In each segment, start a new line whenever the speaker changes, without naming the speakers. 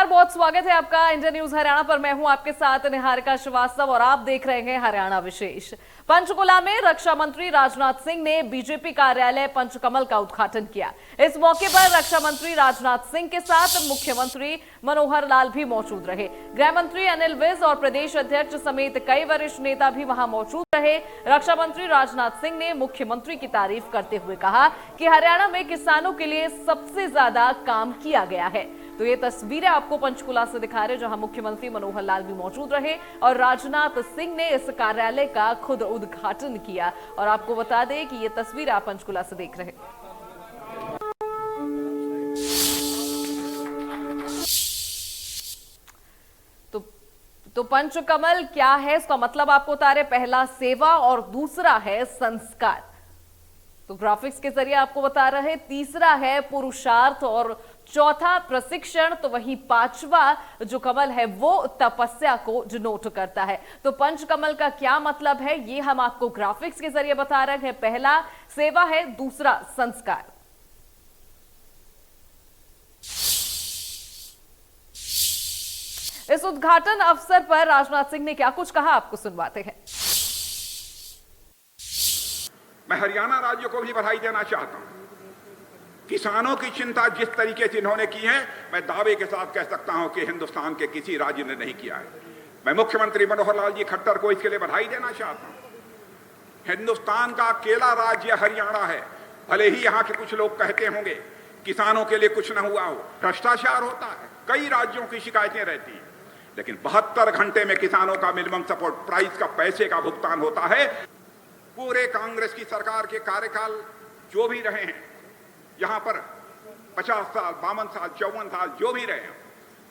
नमस्कार, बहुत स्वागत है आपका इंडिया न्यूज हरियाणा पर। मैं हूं आपके साथ निहारिका श्रीवास्तव और आप देख रहे हैं हरियाणा विशेष। पंचकुला में रक्षा मंत्री राजनाथ सिंह ने बीजेपी कार्यालय पंचकमल का उद्घाटन किया। इस मौके पर रक्षा मंत्री राजनाथ सिंह के साथ मुख्यमंत्री मनोहर लाल भी मौजूद रहे। गृह मंत्री अनिल विज और प्रदेश अध्यक्ष समेत कई वरिष्ठ नेता भी वहां मौजूद रहे। रक्षा मंत्री राजनाथ सिंह ने मुख्यमंत्री की तारीफ करते हुए कहा कि हरियाणा में किसानों के लिए सबसे ज्यादा काम किया गया है। तो ये तस्वीरें आपको पंचकुला से दिखा रहे हैं, जहां मुख्यमंत्री मनोहर लाल भी मौजूद रहे और राजनाथ सिंह ने इस कार्यालय का खुद उद्घाटन किया। और आपको बता दें कि ये तस्वीर आप पंचकुला से देख रहे हैं। तो पंचकमल क्या है, इसका मतलब आपको बता रहे, पहला सेवा और दूसरा है संस्कार। तो ग्राफिक्स के जरिए आपको बता रहे, तीसरा है पुरुषार्थ और चौथा प्रशिक्षण, तो वही पांचवा जो कमल है वो तपस्या को डिनोट करता है। तो पंचकमल का क्या मतलब है ये हम आपको ग्राफिक्स के जरिए बता रहे हैं। पहला सेवा है, दूसरा संस्कार। इस उद्घाटन अवसर पर राजनाथ सिंह ने क्या कुछ कहा, आपको सुनवाते हैं।
मैं हरियाणा राज्य को भी बधाई देना चाहता हूं। किसानों की चिंता जिस तरीके से इन्होंने की है, मैं दावे के साथ कह सकता हूं कि हिंदुस्तान के किसी राज्य ने नहीं किया है। मैं मुख्यमंत्री मनोहर लाल जी खट्टर को इसके लिए बधाई देना चाहता हूं। हिंदुस्तान का अकेला राज्य हरियाणा है। भले ही यहां के कुछ लोग कहते होंगे किसानों के लिए कुछ न हुआ हो, भ्रष्टाचार होता है, कई राज्यों की शिकायतें रहती हैं, लेकिन 72 घंटे में किसानों का मिनिमम सपोर्ट प्राइस का पैसे का भुगतान होता है। पूरे कांग्रेस की सरकार के कार्यकाल जो भी रहे हैं, यहां पर 50 साल, 52 साल, 54 साल जो भी रहे हैं,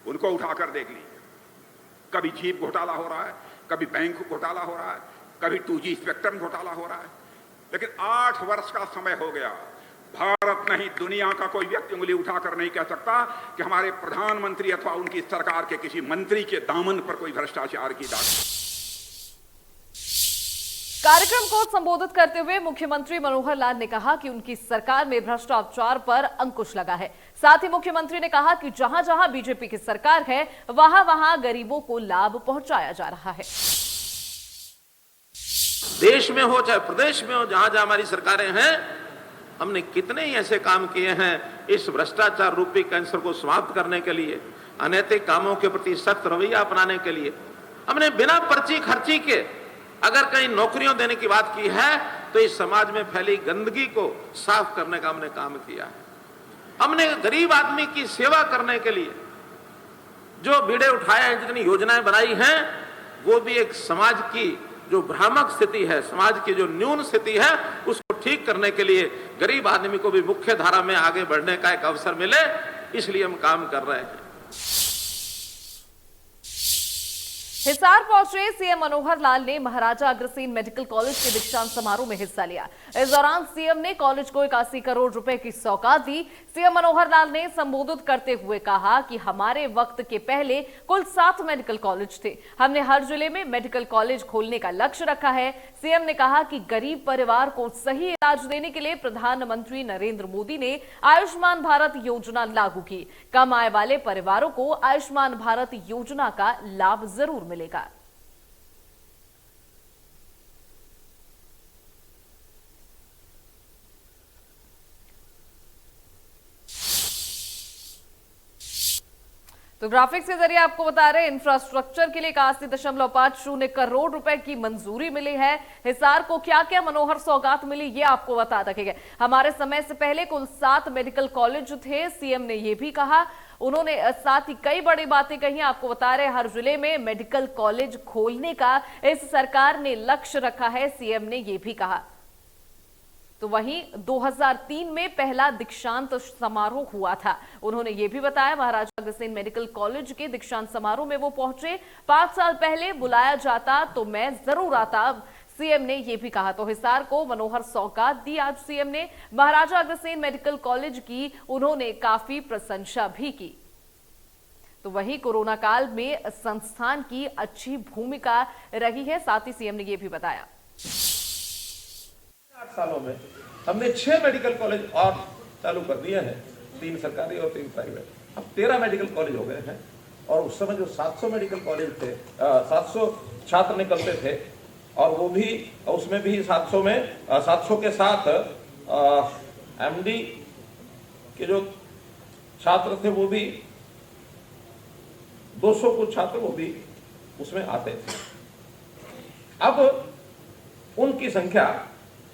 उनको उठाकर देख लीजिए। कभी जीप घोटाला हो रहा है, कभी बैंक घोटाला हो रहा है, कभी 2G स्पेक्ट्रम घोटाला हो रहा है, लेकिन 8 वर्ष का समय हो गया। भारत नहीं, दुनिया का कोई व्यक्ति उंगली उठाकर नहीं कह सकता कि हमारे प्रधानमंत्री अथवा उनकी सरकार के किसी मंत्री के दामन पर कोई भ्रष्टाचार की दाग।
कार्यक्रम को संबोधित करते हुए मुख्यमंत्री मनोहर लाल ने कहा कि उनकी सरकार में भ्रष्टाचार पर अंकुश लगा है। साथ ही मुख्यमंत्री ने कहा कि जहां जहां बीजेपी की सरकार है, वहां वहां गरीबों को लाभ पहुंचाया जा रहा है।
देश में हो चाहे प्रदेश में हो, जहां जहां हमारी सरकारें हैं, हमने कितने ही ऐसे काम किए हैं इस भ्रष्टाचार रूपी कैंसर को समाप्त करने के लिए, अनैतिक कामों के प्रति सख्त रवैया अपनाने के लिए। हमने बिना पर्ची खर्ची के अगर कहीं नौकरियों देने की बात की है, तो इस समाज में फैली गंदगी को साफ करने का हमने काम किया है। हमने गरीब आदमी की सेवा करने के लिए जो बीड़े उठाए हैं, जितनी योजनाएं बनाई हैं, वो भी एक समाज की जो भ्रामक स्थिति है, समाज की जो न्यून स्थिति है, उसको ठीक करने के लिए गरीब आदमी को भी मुख्य धारा में आगे बढ़ने का एक अवसर मिले, इसलिए हम काम कर रहे हैं।
हिसार पहुंचे सीएम मनोहर लाल ने महाराजा अग्रसेन मेडिकल कॉलेज के दीक्षांत समारोह में हिस्सा लिया। इस दौरान सीएम ने कॉलेज को 81 करोड़ रुपए की सौगात दी। सीएम मनोहर लाल ने संबोधित करते हुए कहा कि हमारे वक्त के पहले कुल 7 मेडिकल कॉलेज थे। हमने हर जिले में मेडिकल कॉलेज खोलने का लक्ष्य रखा है। सीएम ने कहा कि गरीब परिवार को सही इलाज देने के लिए प्रधानमंत्री नरेंद्र मोदी ने आयुष्मान भारत योजना लागू की। कम आय वाले परिवारों को आयुष्मान भारत योजना का लाभ जरूर मिलेगा। तो ग्राफिक्स के जरिए आपको बता रहे, इंफ्रास्ट्रक्चर के लिए 81.50 करोड़ रुपए की मंजूरी मिली है। हिसार को क्या क्या मनोहर सौगात मिली, ये आपको बता देंगे। हमारे समय से पहले कुल 7 मेडिकल कॉलेज थे, सीएम ने यह भी कहा। उन्होंने साथ ही कई बड़ी बातें कही। आपको बता रहे, हर जिले में मेडिकल कॉलेज खोलने का इस सरकार ने लक्ष्य रखा है, सीएम ने यह भी कहा। तो वहीं 2003 में पहला दीक्षांत समारोह हुआ था। उन्होंने ये भी बताया, महाराजा अग्रसेन मेडिकल कॉलेज के दीक्षांत समारोह में वो पहुंचे। 5 साल पहले बुलाया जाता तो मैं जरूर आता, सीएम ने ये भी कहा। तो हिसार को मनोहर सौगात दी आज सीएम ने। महाराजा अग्रसेन मेडिकल कॉलेज की उन्होंने काफी प्रशंसा भी की। तो वही कोरोना काल में संस्थान की अच्छी भूमिका रही है, साथ ही सीएम ने ये भी बताया।
8 सालों में हमने 6 मेडिकल कॉलेज और चालू कर दिए हैं, 3 सरकारी और 3 प्राइवेट। अब 13 मेडिकल कॉलेज हो गए हैं। और उस समय जो 700 मेडिकल कॉलेज थे, 700 छात्र निकलते थे, और वो भी उसमें भी 700 में 700 के साथ एमडी के जो छात्र थे वो भी 200 कुछ छात्र वो भी उसमें आते थे। अब उनकी संख्या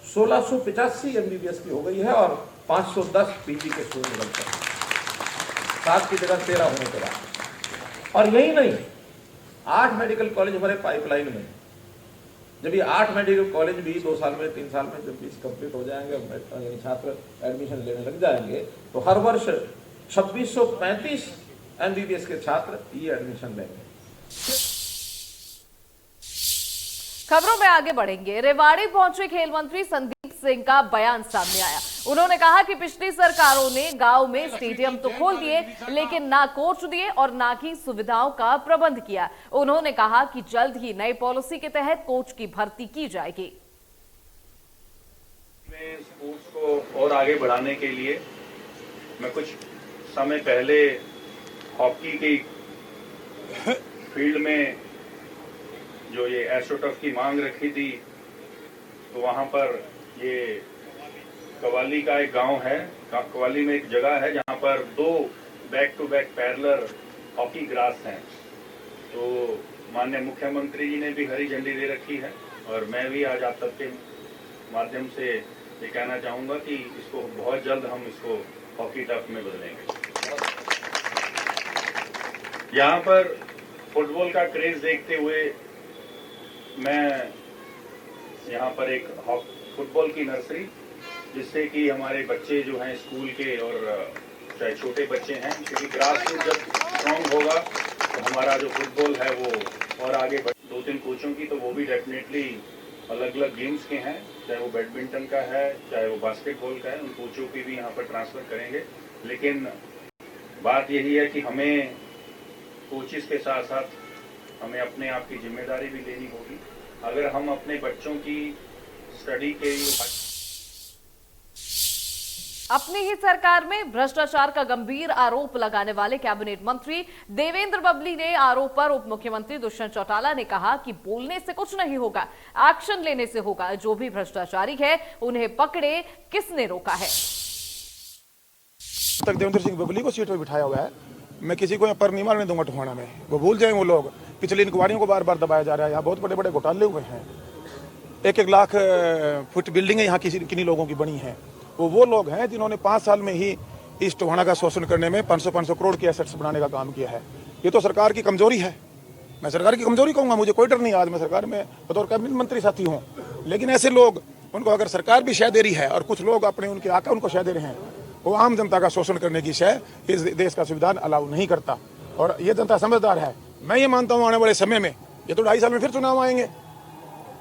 1685 एमबीबीएस की हो गई है और 510 पीजी के स्टूडेंट निकलते हैं, 7 की जगह 13 होने के बाद। और यही नहीं, 8 मेडिकल कॉलेज हमारे पाइपलाइन में। जब ये 8 मेडिकल कॉलेज भी 2 साल में 3 साल में जब फीस कंप्लीट हो जाएंगे, यानी छात्र एडमिशन लेने लग जाएंगे, तो हर वर्ष 2635 एमबीबीएस के छात्र ये एडमिशन लेंगे।
खबरों में आगे बढ़ेंगे। रेवाड़ी पहुंचे खेल मंत्री संदीप सिंह का बयान सामने आया। उन्होंने कहा कि पिछली सरकारों ने गांव में स्टेडियम तो खोल दिए, लेकिन ना कोच दिए और ना ही सुविधाओं का प्रबंध किया। उन्होंने कहा कि जल्द ही नई पॉलिसी के तहत कोच की भर्ती की जाएगी।
स्पोर्ट्स को और आगे बढ़ाने के लिए मैं कुछ समय पहले हॉकी की फील्ड में जो ये एस्ट्रोटर्फ की मांग रखी थी, तो वहां पर ये कवाली का एक गांव है, कवाली में एक जगह है जहां पर 2 back to back parallel hockey grass हैं। तो माननीय मुख्यमंत्री जी ने भी हरी झंडी दे रखी है और मैं भी आज आप सबके माध्यम से ये कहना चाहूंगा कि इसको बहुत जल्द हम इसको हॉकी टर्फ में बदलेंगे। यहाँ पर फुटबॉल का क्रेज देखते हुए मैं यहाँ पर एक फुटबॉल की नर्सरी, जिससे कि हमारे बच्चे जो हैं स्कूल के और चाहे छोटे बच्चे हैं, क्योंकि ग्रास रूट जब स्ट्रॉन्ग होगा तो हमारा जो फुटबॉल है वो और आगे 2-3 कोचों की, तो वो भी डेफिनेटली अलग अलग गेम्स के हैं, चाहे वो बैडमिंटन का है चाहे वो बास्केटबॉल का है, उन कोचों की भी यहाँ पर ट्रांसफर करेंगे। लेकिन बात यही है कि हमें कोचिस के साथ साथ हमें अपने आप की जिम्मेदारी भी लेनी होगी। अगर हम अपने बच्चों की स्टडी के लिए
अपनी ही सरकार में भ्रष्टाचार का गंभीर आरोप लगाने वाले कैबिनेट मंत्री देवेंद्र बबली ने आरोप पर उप मुख्यमंत्री दुष्यंत चौटाला ने कहा कि बोलने से कुछ नहीं होगा, एक्शन लेने से होगा। जो भी भ्रष्टाचारी है उन्हें पकड़े, किसने रोका है।
तक देवेंद्र सिंह बबली को सीट पर बिठाया हुआ है, मैं किसी को यहाँ पर नहीं मारने दूंगा टोहाना में, वो भूल जाए वो लोग। पिछली इंक्वायरियों को बार बार दबाया जा रहा है, यहाँ बहुत बड़े बड़े घोटाले हुए हैं। 1-1 लाख फुट बिल्डिंगें यहाँ किन्हीं लोगों की बनी हैं। वो लोग हैं जिन्होंने 5 साल में ही इस टोहाना का शोषण करने में 500 करोड़ की एसेट्स बनाने का काम किया है। ये तो सरकार की कमजोरी है, मैं सरकार की कमजोरी कहूँगा, मुझे कोई डर नहीं। आज मैं सरकार में बतौर कैबिनेट मंत्री साथी हूँ, लेकिन ऐसे लोग, उनको अगर सरकार भी शय दे रही है और कुछ लोग अपने उनके आका उनको शय दे रहे हैं, वो आम जनता का शोषण करने की शय इस देश का संविधान अलाउ नहीं करता। और ये जनता समझदार है। मैं ये मानता हूँ आने वाले समय में, ये तो 2.5 साल में फिर चुनाव आएंगे,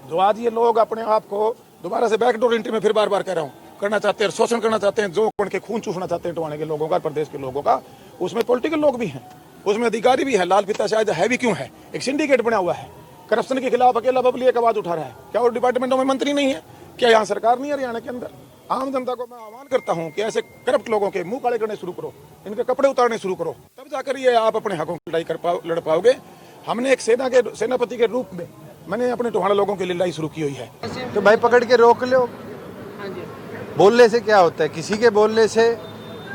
जो आज ये लोग अपने आप को दोबारा से बैकडोर एंट्री में फिर बार बार कह रहा हूँ करना चाहते हैं, शोषण करना चाहते हैं, जो उनके खून चूसना चाहते हैं टोहाने के लोगों का, प्रदेश के लोगों का, उसमें पॉलिटिकल लोग भी हैं, उसमें अधिकारी भी है। लाल फीता शायद है भी क्यों है, एक सिंडिकेट बना हुआ है, करप्शन के खिलाफ अकेला बबली एक आवाज उठा रहा है। क्या वो डिपार्टमेंटों में मंत्री नहीं है? क्या यहाँ सरकार नहीं है हरियाणा के अंदर? आम जनता को मैं आह्वान करता हूँ कि ऐसे करप्ट लोगों के मुंह काले करने शुरू करो, इनके कपड़े उतारने शुरू करो, तब जाकर ये आप अपने हकों की लड़ाई लड़ पाओगे। हमने एक सेनापति के रूप में मैंने अपने टोहाना लोगों के लिए लड़ाई शुरू की हुई है।
तो भाई पकड़ के रोक लो। बोलने से क्या होता है? किसी के बोलने से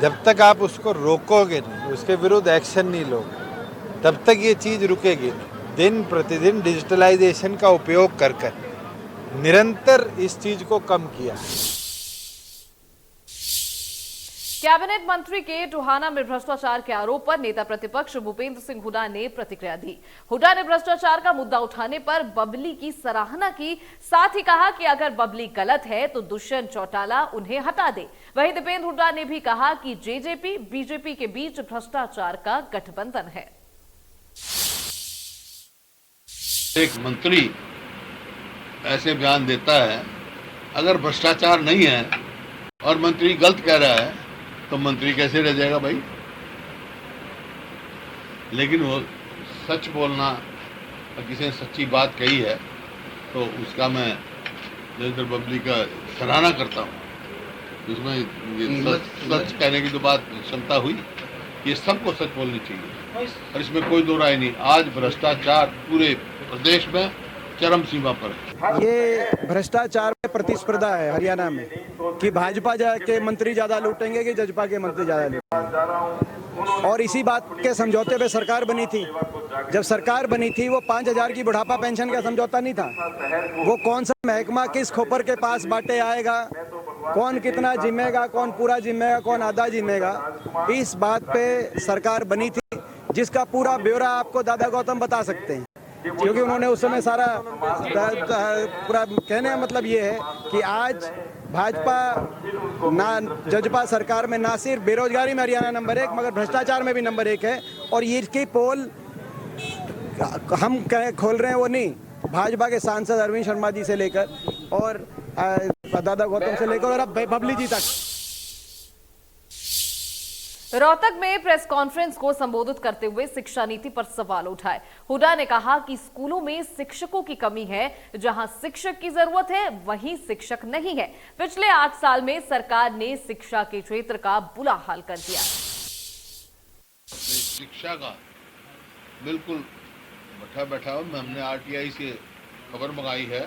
जब तक आप उसको रोकोगे नहीं, उसके विरुद्ध एक्शन नहीं लोगे, तब तक ये चीज रुकेगी नहीं। दिन प्रतिदिन डिजिटलाइजेशन का उपयोग कर निरंतर इस चीज को कम किया।
कैबिनेट मंत्री के टोहाना में भ्रष्टाचार के आरोप पर नेता प्रतिपक्ष भूपेंद्र सिंह हुड्डा ने प्रतिक्रिया दी। हुड्डा ने भ्रष्टाचार का मुद्दा उठाने पर बबली की सराहना की, साथ ही कहा कि अगर बबली गलत है तो दुष्यंत चौटाला उन्हें हटा दे। वहीं दीपेंद्र हुड्डा ने भी कहा कि जेजेपी बीजेपी के बीच भ्रष्टाचार का गठबंधन है।
एक मंत्री ऐसे बयान देता है, अगर भ्रष्टाचार नहीं है और मंत्री गलत कह रहा है तो मंत्री कैसे रह जाएगा भाई? लेकिन वो सच बोलना और किसी ने सच्ची बात कही है तो उसका मैं देवेंद्र बबली का सराहना करता हूँ। उसमें सच कहने की तो बात क्षमता हुई, ये सबको सच बोलनी चाहिए और इसमें कोई दो राय नहीं। आज भ्रष्टाचार पूरे प्रदेश में चरम सीमा पर है।
ये भ्रष्टाचार में प्रतिस्पर्धा है हरियाणा में कि भाजपा के मंत्री ज्यादा लूटेंगे कि जजपा के मंत्री ज्यादा लूटेंगे, और इसी बात के समझौते पे सरकार बनी थी। जब सरकार बनी थी वो 5,000 की बुढ़ापा पेंशन का समझौता नहीं था, वो कौन सा महकमा किस खोपर के पास बांटे आएगा, कौन कितना जिम्मेगा, कौन पूरा जिम्मेगा, कौन आधा जिम्मेगा, इस बात पे सरकार बनी थी, जिसका पूरा ब्यौरा आपको दादा गौतम बता सकते हैं, क्योंकि उन्होंने उस समय सारा पूरा। कहने का मतलब ये है कि आज भाजपा ना जजपा सरकार में ना सिर्फ बेरोजगारी में हरियाणा नंबर 1 मगर भ्रष्टाचार में भी नंबर 1 है। और ये इसकी पोल हम खोल रहे हैं वो नहीं, भाजपा के सांसद अरविंद शर्मा जी से लेकर और दादा गौतम से लेकर और अब बबली जी तक।
रोहतक में प्रेस कॉन्फ्रेंस को संबोधित करते हुए शिक्षा नीति पर सवाल उठाए। हुड्डा ने कहा कि स्कूलों में शिक्षकों की कमी है, जहां शिक्षक की जरूरत है वहीं शिक्षक नहीं है। पिछले 8 साल में सरकार ने शिक्षा के क्षेत्र का बुरा हाल कर दिया।
शिक्षा का बिल्कुल बैठा हमने आरटीआई से खबर मंगाई है।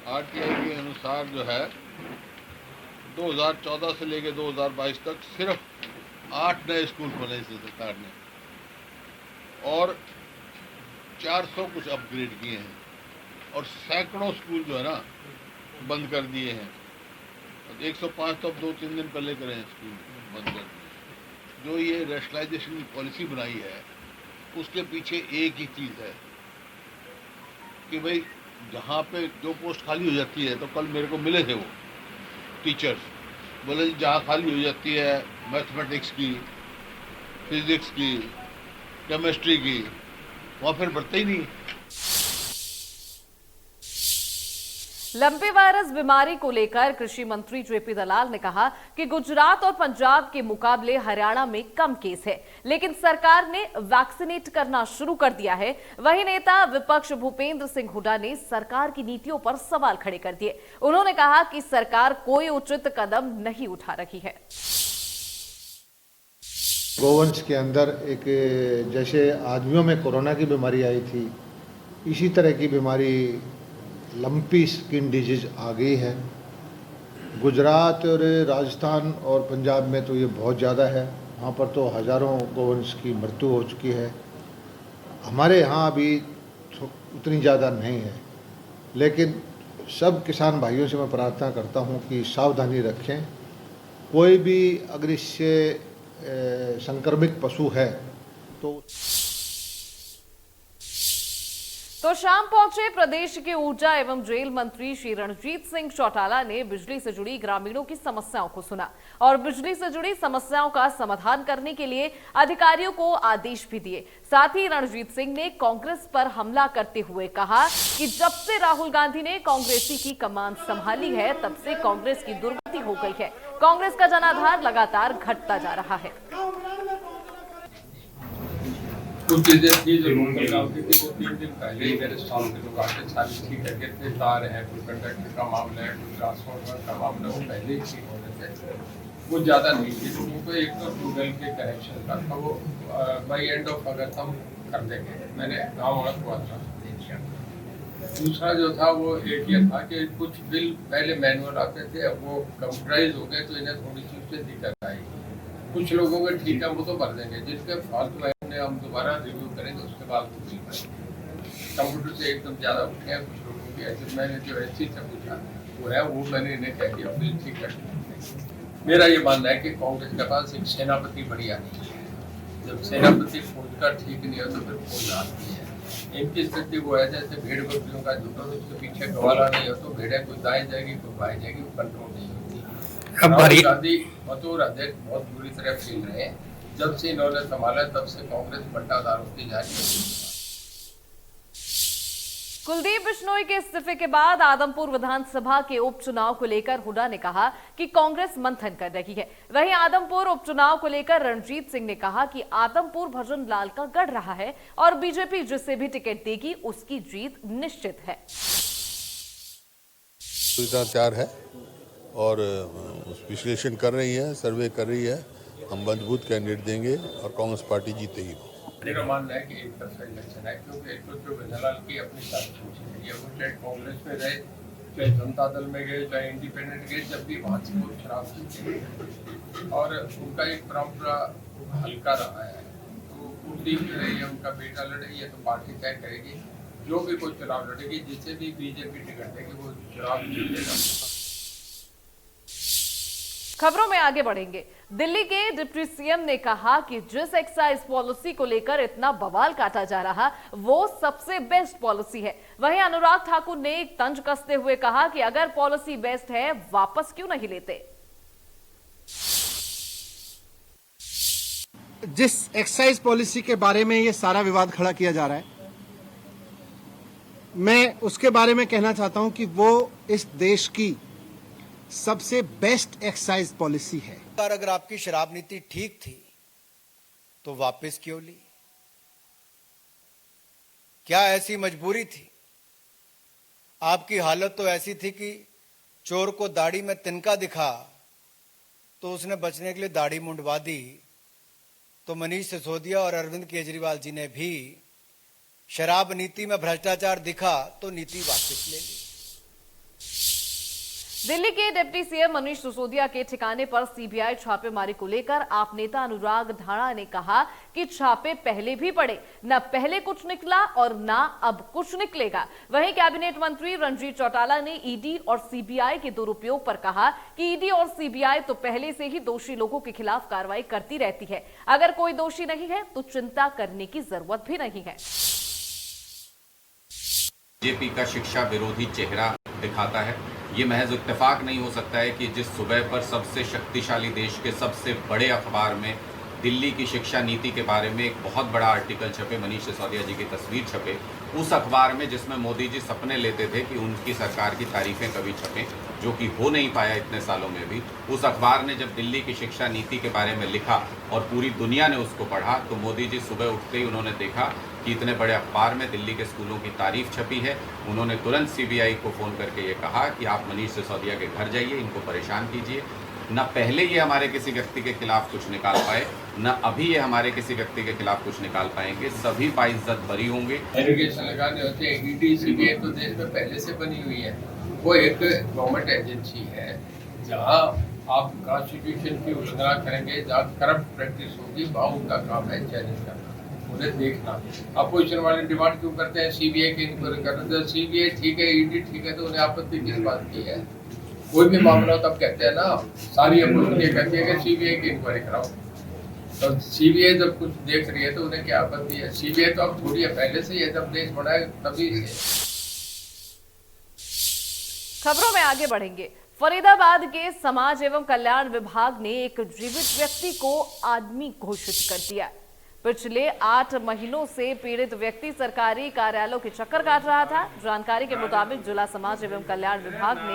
आरटीआई के अनुसार जो है 2014 से लेकर 2022 तक सिर्फ 8 नए स्कूल खोले इस सरकार ने और 400 कुछ अपग्रेड किए हैं और सैकड़ों स्कूल जो है ना बंद कर दिए हैं। 105 तो अब 2-3 दिन पहले करें स्कूल बंद कर दिए। जो ये रैशनलाइजेशन की पॉलिसी बनाई है उसके पीछे एक ही चीज़ है कि भाई जहाँ पे जो पोस्ट खाली हो जाती है, तो कल मेरे को मिले थे वो टीचर्स, बोले जहाँ खाली हो जाती है मैथमेटिक्स की, फिजिक्स की, केमिस्ट्री की, वहाँ फिर बढ़ते ही नहीं।
लंपी वायरस बीमारी को लेकर कृषि मंत्री जेपी दलाल ने कहा कि गुजरात और पंजाब के मुकाबले हरियाणा में कम केस है, लेकिन सरकार ने वैक्सीनेट करना शुरू कर दिया है। वहीं नेता विपक्ष भूपेंद्र सिंह हुड्डा ने सरकार की नीतियों पर सवाल खड़े कर दिए। उन्होंने कहा कि सरकार कोई उचित कदम नहीं उठा रही है।
गोवंश के अंदर एक जैसे आदमियों में कोरोना की बीमारी आई थी, इसी तरह की बीमारी लंपी स्किन डिजीज आ गई है। गुजरात और राजस्थान और पंजाब में तो ये बहुत ज़्यादा है, वहाँ पर तो हज़ारों गोवंश की मृत्यु हो चुकी है। हमारे यहाँ अभी उतनी ज़्यादा नहीं है, लेकिन सब किसान भाइयों से मैं प्रार्थना करता हूँ कि सावधानी रखें। कोई भी अगर इससे संक्रमित पशु है
तो शाम पहुंचे प्रदेश के ऊर्जा एवं जेल मंत्री श्री रणजीत सिंह चौटाला ने बिजली से जुड़ी ग्रामीणों की समस्याओं को सुना और बिजली से जुड़ी समस्याओं का समाधान करने के लिए अधिकारियों को आदेश भी दिए। साथ ही रणजीत सिंह ने कांग्रेस पर हमला करते हुए कहा कि जब से राहुल गांधी ने कांग्रेसी की कमान संभाली है तब से कांग्रेस की दुर्गति हो गई है। कांग्रेस का जनाधार लगातार घटता जा रहा है।
कुछ चीजें थी जो लोकल गाँव की थी, वो 3 दिन पहले ही मेरे स्टॉल के लोग आके सारी ठीक करके थे। तार है, कोई कंडक्टर का मामला है, कोई ट्रांसफार्मर का मामला, वो पहले ही ठीक हो रहे थे। वो ज़्यादा नहीं थी लोगों को। एक तो ट्यूबवेल के कनेक्शन का था, वो बाई एंड ऑफ अगस्त हम कर देंगे, मैंने गाँव वाला हुआ था। दूसरा जो था वो एक ये था कि कुछ बिल पहले मैनुअल आते थे, अब वो कंप्यूटराइज हो गए तो इन्हें थोड़ी सी उससे दिक्कत आई। कुछ लोगों के ठीक है वो तो भर देंगे, जिसके फालतू महीने हम दोबारा रिव्यू करेंगे उसके बाद तो बिल भरेंगे। कंप्यूटर से एकदम ज़्यादा उठे हैं कुछ लोगों की, ऐसे मैंने जो ऐसी से पूछा वो है, वो मैंने इन्हें कह दिया बिल ठीक कर देंगे। मेरा ये मानना है कि कांग्रेस के पास एक सेनापति बढ़िया नहीं है। जब सेनापति फौज का ठीक नहीं हो तो फिर फौज आती है। इनकी स्थिति वो है जैसे भेड़ बकरियों का झुंड, उसके पीछे गवाला नहीं हो तो भेड़ें कोई दाएं जाएगी कोई बाएं जाएगी, वो कंट्रोल नहीं होती। राहुल गांधी बतौर अध्यक्ष बहुत बुरी तरह खेल रहे हैं। जब से इन्होंने संभाला तब से कांग्रेस बंटाधार होती जा रही है।
कुलदीप बिश्नोई के इस्तीफे के बाद आदमपुर विधानसभा के उपचुनाव को लेकर हुड्डा ने कहा कि कांग्रेस मंथन कर रही है। वहीं आदमपुर उपचुनाव को लेकर रणजीत सिंह ने कहा कि आदमपुर भजन लाल का गढ़ रहा है और बीजेपी जिसे भी टिकट देगी उसकी जीत निश्चित है।
तैयार है और विश्लेषण कर रही है, सर्वे कर रही है हम मजबूत कैंडिडेट देंगे और कांग्रेस पार्टी जीतेगी।
मेरा मानना है कि एक तरफा इलेक्शन है, क्योंकि एक तो जो गजालाल की अपनी साजिश है, वो चाहे कांग्रेस में रहे, चाहे जनता दल में गए, चाहे इंडिपेंडेंट गए, जब भी वहाँ से वो शराब पीते और उनका एक परंपरा हल्का रहा है, तो उनकी रही है, उनका बेटा लड़े, ये तो पार्टी तय करेगी। जो भी कोई चुनाव लड़ेगी, जिसे भी बीजेपी टिकट देगी, वो चुनाव जीतेगा।
खबरों में आगे बढ़ेंगे। दिल्ली के डिप्टी सीएम ने कहा कि जिस एक्साइज पॉलिसी को लेकर इतना बवाल काटा जा रहा, वो सबसे बेस्ट पॉलिसी है। वहीं अनुराग ठाकुर ने एक तंज कसते हुए कहा कि अगर पॉलिसी बेस्ट है, वापस क्यों नहीं लेते।
जिस एक्साइज पॉलिसी के बारे में ये सारा विवाद खड़ा किया जा रहा है, मैं उसके बारे में कहना चाहता हूं कि वो इस देश की सबसे बेस्ट एक्साइज पॉलिसी है।
अगर आपकी शराब नीति ठीक थी तो वापस क्यों ली? क्या ऐसी मजबूरी थी? आपकी हालत तो ऐसी थी कि चोर को दाढ़ी में तिनका दिखा तो उसने बचने के लिए दाढ़ी मुंडवा दी। तो मनीष सिसोदिया और अरविंद केजरीवाल जी ने भी शराब नीति में भ्रष्टाचार दिखा तो नीति वापस ले ली।
दिल्ली के डिप्टी सीएम मनीष सिसोदिया के ठिकाने पर सीबीआई छापेमारी को लेकर आप नेता अनुराग ठाकुर ने कहा कि छापे पहले भी पड़े, न पहले कुछ निकला और न अब कुछ निकलेगा। वहीं कैबिनेट मंत्री रणजीत चौटाला ने ईडी और सीबीआई के दुरुपयोग पर कहा कि ईडी और सीबीआई तो पहले से ही दोषी लोगों के खिलाफ कार्रवाई करती रहती है, अगर कोई दोषी नहीं है तो चिंता करने की जरूरत भी नहीं है।
बीजेपी का शिक्षा विरोधी चेहरा दिखाता है। ये महज इत्तेफाक नहीं हो सकता है कि जिस सुबह पर सबसे शक्तिशाली देश के सबसे बड़े अखबार में दिल्ली की शिक्षा नीति के बारे में एक बहुत बड़ा आर्टिकल छपे, मनीष सिसोदिया जी की तस्वीर छपे, उस अखबार में जिसमें मोदी जी सपने लेते थे कि उनकी सरकार की तारीफें कभी छपें, जो कि हो नहीं पाया इतने सालों में भी, उस अखबार ने जब दिल्ली की शिक्षा नीति के बारे में लिखा और पूरी दुनिया ने उसको पढ़ा, तो मोदी जी सुबह उठते ही उन्होंने देखा कि इतने बड़े अखबार में दिल्ली के स्कूलों की तारीफ छपी है। उन्होंने तुरंत सीबीआई को फ़ोन करके ये कहा कि आप मनीष सिसोदिया के घर जाइए, इनको परेशान कीजिए। न पहले ये हमारे किसी व्यक्ति के खिलाफ कुछ निकाल पाए, न अभी ये हमारे किसी व्यक्ति के खिलाफ कुछ निकाल पाएंगे, सभी बाइज्जत बरी होंगे।
एलिगेशन लगाने होते हैं, ईडी सीबीआई तो देश में पहले से बनी हुई है। वो एक गवर्नमेंट एजेंसी है, जहाँ आप कॉन्स्टिट्यूशन की उल्लंघना करेंगे, जहाँ करप्ट प्रैक्टिस होगी, वहाँ उनका काम है चैलेंज करना, उन्हें देखना। अपोजिशन वाले डिमांड क्यों करते हैं सीबीआई की इंक्वायरी करना? जब सीबीआई ठीक है, ईडी ठीक है, तो उन्हें आपत्ति किस बात की है? कोई भी मामला हो तब कहते हैं ना, सारी अपोजिशन ये कहती है कि सीबीआई की इंक्वायरी कराओ। तो सीबीआई जब कुछ देख रही है तो उन्हें क्या आपत्ति है? सीबीआई तो अब थोड़ी है, पहले से ही जब देश बना है तभी से।
खबरों में आगे बढ़ेंगे। फरीदाबाद के समाज एवं कल्याण विभाग ने एक जीवित व्यक्ति को आदमी घोषित कर दिया। पिछले 8 महीनों से पीड़ित व्यक्ति सरकारी कार्यालयों के चक्कर काट रहा था। जानकारी के मुताबिक जिला समाज एवं कल्याण विभाग ने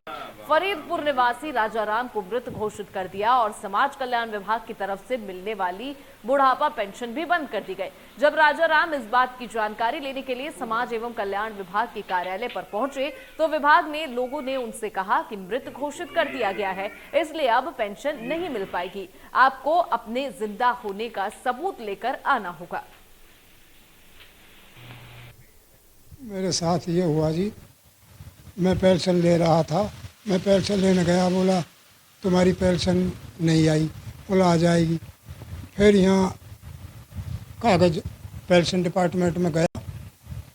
फरीदपुर निवासी राजाराम को मृत घोषित कर दिया और समाज कल्याण विभाग की तरफ से मिलने वाली बुढ़ापा पेंशन भी बंद कर दी गई। जब राजाराम इस बात की जानकारी लेने के लिए समाज एवं कल्याण विभाग के कार्यालय पर पहुंचे तो विभाग ने लोगों ने उनसे कहा कि मृत घोषित कर दिया गया है, इसलिए अब पेंशन नहीं मिल पाएगी, आपको अपने जिंदा होने का सबूत लेकर आना होगा।
मेरे साथ ये हुआ जी, मैं पेंशन ले रहा था, मैं पेंशन लेने गया, बोला तुम्हारी पेंशन नहीं आई, बोला आ जाएगी। फिर यहाँ कागज पेंशन डिपार्टमेंट में गया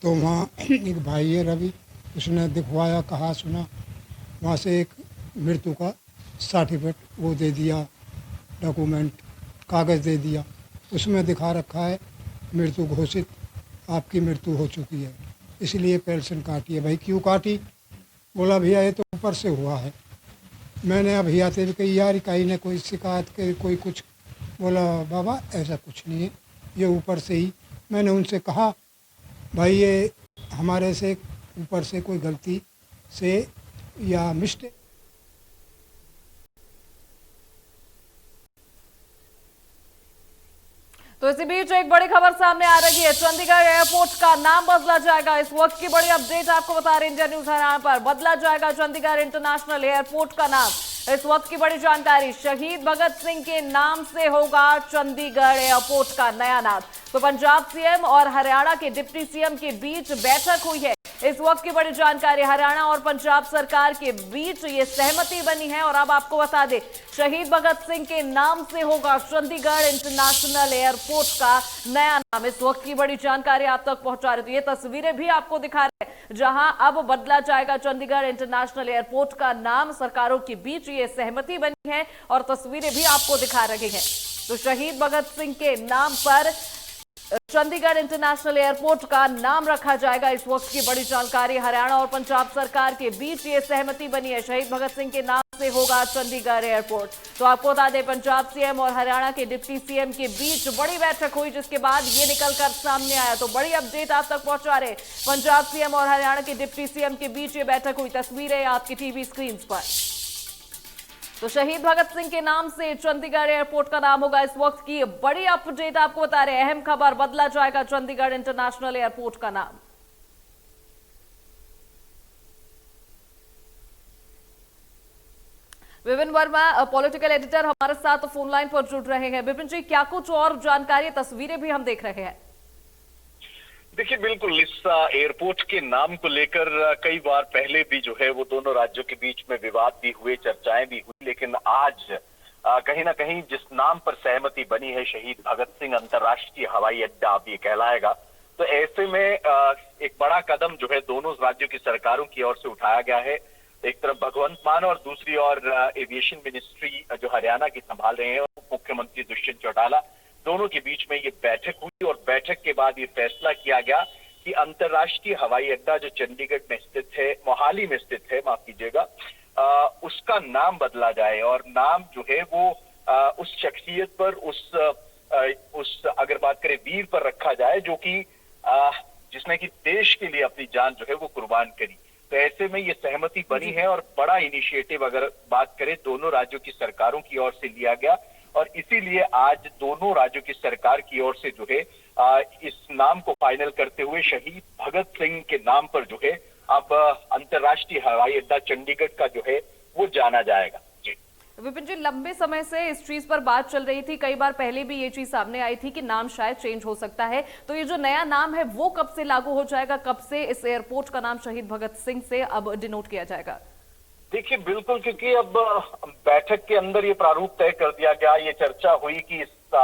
तो वहाँ एक भाई है रवि, उसने दिखवाया, कहा सुना, वहाँ से एक मृत्यु का सर्टिफिकेट वो दे दिया, डॉक्यूमेंट कागज़ दे दिया, उसमें दिखा रखा है मृत्यु घोषित, आपकी मृत्यु हो चुकी है, इसलिए पेंशन काटी है। भाई क्यों काटी? बोला भैया ये तो ऊपर से हुआ है। मैंने अब भैया से भी कही यार कहीं ना कोई शिकायत के कोई कुछ, बोला बाबा ऐसा कुछ नहीं है, ये ऊपर से ही। मैंने उनसे कहा भाई ये हमारे से ऊपर से कोई गलती से या मिस्टेक।
तो इसी बीच एक बड़ी खबर सामने आ रही है। चंडीगढ़ एयरपोर्ट का नाम बदला जाएगा। इस वक्त की बड़ी अपडेट आपको बता रहे इंडिया न्यूज हरियाणा पर। बदला जाएगा चंडीगढ़ इंटरनेशनल एयरपोर्ट का नाम। इस वक्त की बड़ी जानकारी, शहीद भगत सिंह के नाम से होगा चंडीगढ़ एयरपोर्ट का नया नाम। तो पंजाब सीएम और हरियाणा के डिप्टी सीएम के बीच बैठक हुई है। इस वक्त की बड़ी जानकारी, हरियाणा और पंजाब सरकार के बीच ये सहमति बनी है। और अब आपको बता दें, शहीद भगत सिंह के नाम से होगा चंडीगढ़ इंटरनेशनल एयरपोर्ट का नया नाम। इस वक्त की बड़ी जानकारी आप तक पहुंचा रहे। तो ये तस्वीरें भी आपको दिखा रहे हैं, जहां अब बदला जाएगा चंडीगढ़ इंटरनेशनल एयरपोर्ट का नाम। सरकारों के बीच ये सहमति बनी है और तस्वीरें भी आपको दिखा रहे हैं। तो शहीद भगत सिंह के नाम पर चंडीगढ़ इंटरनेशनल एयरपोर्ट का नाम रखा जाएगा। इस वक्त की बड़ी जानकारी, हरियाणा और पंजाब सरकार के बीच ये सहमति बनी है, शहीद भगत सिंह के नाम से होगा चंडीगढ़ एयरपोर्ट। तो आपको बता दें, पंजाब सीएम और हरियाणा के डिप्टी सीएम के बीच बड़ी बैठक हुई, जिसके बाद ये निकलकर सामने आया। तो बड़ी अपडेट आप तक पहुंचा रहे, पंजाब सीएम और हरियाणा के डिप्टी सीएम के बीच ये बैठक हुई। तस्वीरें आपकी टीवी स्क्रीन पर। तो शहीद भगत सिंह के नाम से चंडीगढ़ एयरपोर्ट का नाम होगा। इस वक्त की बड़ी अपडेट आपको बता रहे हैं, अहम खबर, बदला जाएगा चंडीगढ़ इंटरनेशनल एयरपोर्ट का नाम। विपिन वर्मा पॉलिटिकल एडिटर हमारे साथ फोन लाइन पर जुड़ रहे हैं। विपिन जी, क्या कुछ और जानकारी, तस्वीरें भी हम देख रहे हैं?
देखिए, बिल्कुल इस एयरपोर्ट के नाम को लेकर कई बार पहले भी जो है वो दोनों राज्यों के बीच में विवाद भी हुए, चर्चाएं भी हुई, लेकिन आज कहीं ना कहीं जिस नाम पर सहमति बनी है, शहीद भगत सिंह अंतर्राष्ट्रीय हवाई अड्डा अब ये कहलाएगा। तो ऐसे में एक बड़ा कदम जो है दोनों राज्यों की सरकारों की ओर से उठाया गया है। एक तरफ भगवंत मान और दूसरी ओर एविएशन मिनिस्ट्री जो हरियाणा की संभाल रहे हैं, मुख्यमंत्री दुष्यंत चौटाला, दोनों के बीच में ये बैठक हुई और बैठक के बाद ये फैसला किया गया कि अंतर्राष्ट्रीय हवाई अड्डा जो चंडीगढ़ में स्थित है, मोहाली में स्थित है, माफ कीजिएगा, उसका नाम बदला जाए। और नाम जो है वो उस शख्सियत पर, उस अगर बात करें वीर पर रखा जाए, जो कि जिसने कि देश के लिए अपनी जान जो है वो कुर्बान करी। तो ऐसे में ये सहमति बनी है और बड़ा इनिशिएटिव अगर बात करें दोनों राज्यों की सरकारों की ओर से लिया गया। और इसीलिए आज दोनों राज्यों की सरकार की ओर से जो है इस नाम को फाइनल करते हुए शहीद भगत सिंह के नाम पर जो है अब अंतर्राष्ट्रीय हवाई अड्डा चंडीगढ़ का जो है वो जाना जाएगा। जी
विपिन जी, लंबे समय से इस चीज पर बात चल रही थी, कई बार पहले भी ये चीज सामने आई थी कि नाम शायद चेंज हो सकता है। तो ये जो नया नाम है वो कब से लागू हो जाएगा, कब से इस एयरपोर्ट का नाम शहीद भगत सिंह से अब डिनोट किया जाएगा?
देखिए, बिल्कुल, क्योंकि अब बैठक के अंदर ये प्रारूप तय कर दिया गया, ये चर्चा हुई कि इस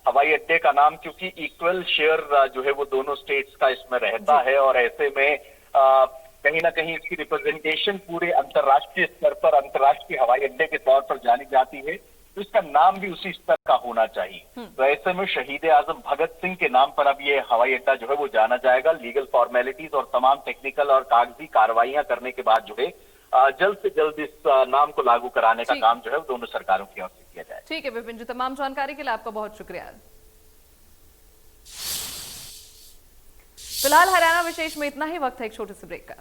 हवाई अड्डे का नाम, क्योंकि इक्वल शेयर जो है वो दोनों स्टेट्स का इसमें रहता है और ऐसे में कहीं ना कहीं इसकी रिप्रेजेंटेशन पूरे अंतर्राष्ट्रीय स्तर पर अंतर्राष्ट्रीय हवाई अड्डे के तौर पर जानी जाती है, तो इसका नाम भी उसी स्तर का होना चाहिए। तो ऐसे में शहीद आजम भगत सिंह के नाम पर अब ये हवाई अड्डा जो है वो जाना जाएगा। लीगल फॉर्मेलिटीज और तमाम टेक्निकल और कागजी कार्रवाइयां करने के बाद जो है जल्द से जल्द इस नाम को लागू कराने का काम जो है दोनों सरकारों की ओर से किया जाए।
ठीक है विपिन जी, तमाम जानकारी के लिए आपका बहुत शुक्रिया। फिलहाल हरियाणा विशेष में इतना ही, वक्त है एक छोटे से ब्रेक का।